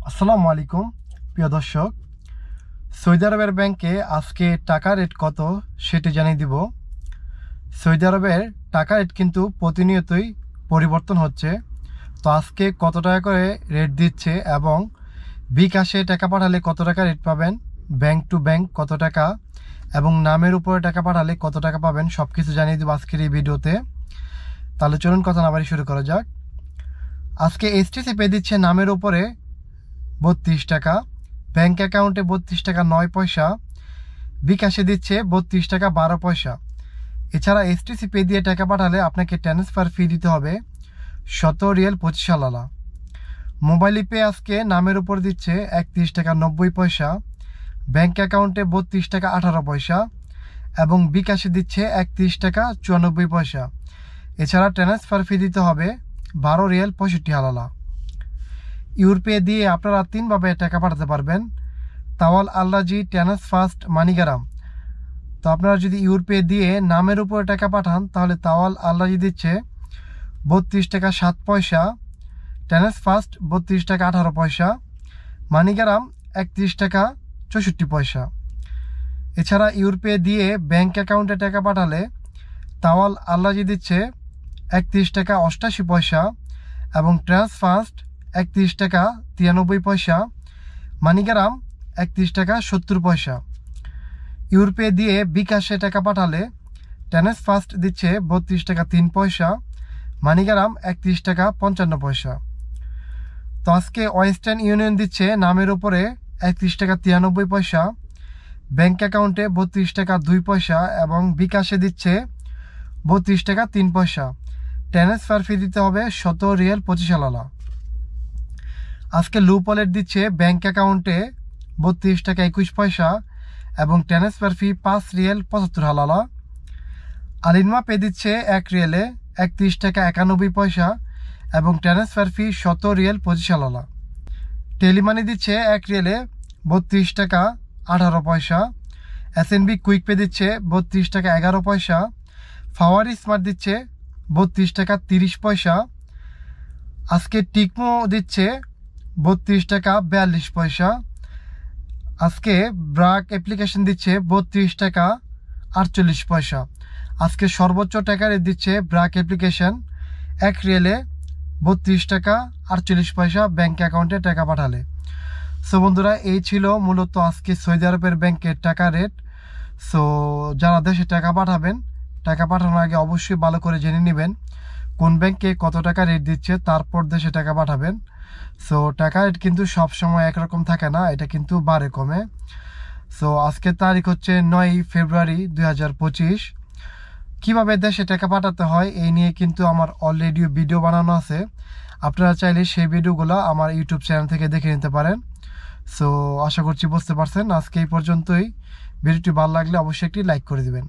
আসসালামু আলাইকুম প্রিয় দর্শক, সৌদি আরবের ব্যাংকে আজকে টাকা রেট কত সেটি জানিয়ে দিব। সৌদি আরবের টাকা রেট কিন্তু প্রতিনিয়তই পরিবর্তন হচ্ছে। তো আজকে কত টাকা করে রেট দিচ্ছে এবং বিকাশে টাকা পাঠালে কত টাকা রেট পাবেন, ব্যাংক টু ব্যাংক কত টাকা এবং নামের উপরে টাকা পাঠালে কত টাকা পাবেন, সব কিছু জানিয়ে দেবো আজকের এই ভিডিওতে। তাহলে চলুন কথা না বাড়ি শুরু করা যাক। আজকে এইচটিসি পে দিচ্ছে নামের উপরে 32 টাকা, ব্যাংক অ্যাকাউন্টে 32 টাকা 9 পয়সা, বিকাশে দিচ্ছে 32 টাকা 12 পয়সা। এছাড়া এইচটিসি পে দিয়ে টাকা পাঠালে আপনাকে ট্রান্সফার ফি দিতে হবে 17 রিয়াল 25 আলালা। মোবাইল পে আজকে নামের উপর দিচ্ছে 31 টাকা 90 পয়সা, ব্যাংক অ্যাকাউন্টে 32 টাকা 18 পয়সা এবং বিকাশে দিচ্ছে 31 টাকা 94 পয়সা। এছাড়া ট্রান্সফার ফি দিতে হবে 12 রিয়াল 65 আলালা। ইউরপে দিয়ে আপনারা 3 ভাবে টাকা পাঠাতে পারবেন। তাওয়াল আল্লাজি, ট্রান্সফার্স্ট, মানিগ্রাম। তো আপনারা যদি ইউরপে দিয়ে নামের উপরে টাকা পাঠান তাহলে তাওয়াল আল্লাজি দিচ্ছে 32 টাকা 7 পয়সা, ট্রান্সফার্স্ট 32 টাকা 18 পয়সা, মানিগ্রাম 31 টাকা 64 পয়সা। এছাড়া ইউরপে দিয়ে ব্যাংক অ্যাকাউন্টে টাকা পাঠালে তাওয়াল আল্লাজি দিচ্ছে 31 টাকা 88 পয়সা এবং ট্রান্সফার্স্ট 31 টাকা 93 পয়সা, মানিগ্রাম 31 টাকা 70 পয়সা। ইউরপে দিয়ে বিকাশে টাকা পাঠালে ট্রান্সফার্স্ট দিচ্ছে 32 টাকা 3 পয়সা, মানিগ্রাম 31 টাকা 55 পয়সা। তো আজকে ওয়েস্টার্ন ইউনিয়ন দিচ্ছে নামের উপরে 31 টাকা 93 পয়সা, ব্যাংক অ্যাকাউন্টে 32 টাকা 2 পয়সা এবং বিকাশে দিচ্ছে 32 টাকা 3 পয়সা। ট্রান্সফার ফি দিতে হবে 17 রিয়াল 25 আলালা। আজকে লুপ ওয়ালেট দিচ্ছে ব্যাংক অ্যাকাউন্টে 32 টাকা 21 পয়সা এবং ট্রান্সফার ফি 5 রিয়াল 75 আলালা। আলিনমা পে দিচ্ছে 1 রিয়ালে 31 টাকা 91 পয়সা এবং ট্রান্সফার ফি 17 রিয়াল 25 আলালা। টেলিমানি দিচ্ছে 1 রিয়ালে 32 টাকা 18 পয়সা। এসএনবি কুইক পে দিচ্ছে 32 টাকা 11 পয়সা। ফাওয়ারি স্মার্ট দিচ্ছে 32 টাকা 30 পয়সা। আজকে টিকমো দিচ্ছে 32 টাকা 42 পয়সা। আজকে ব্রাক অ্যাপ্লিকেশন দিচ্ছে 32 টাকা 48 পয়সা। আজকে সর্বোচ্চ টাকা রেট দিচ্ছে ব্রাক অ্যাপ্লিকেশন 1 রিয়ালে 32 টাকা 48 পয়সা ব্যাংক অ্যাকাউন্টে টাকা পাঠালে। সো বন্ধুরা, এই ছিল মূলত আজকে সৌদি আরবের ব্যাংকের টাকা রেট। সো যারা দেশে টাকা পাঠাবেন, টাকা পাঠানোর আগে অবশ্যই ভালো করে জেনে নেবেন কোন ব্যাংকে কত টাকা রেট দিচ্ছে, তারপর দেশে টাকা পাঠাবেন। সো টাকা রেট কিন্তু সবসময় একরকম থাকে না, এটা কিন্তু বাড়ে কমে। সো আজকের তারিখ হচ্ছে 9 ফেব্রুয়ারি 2025। কীভাবে দেশে টাকা পাঠাতে হয় এই নিয়ে কিন্তু আমার অলরেডি ভিডিও বানানো আছে, আপনারা চাইলে সেই ভিডিওগুলো আমার ইউটিউব চ্যানেল থেকে দেখে নিতে পারেন। সো আশা করছি বুঝতে পারছেন। আজকে এই পর্যন্তই। ভিডিওটি ভালো লাগলে অবশ্যই একটি লাইক করে দিবেন।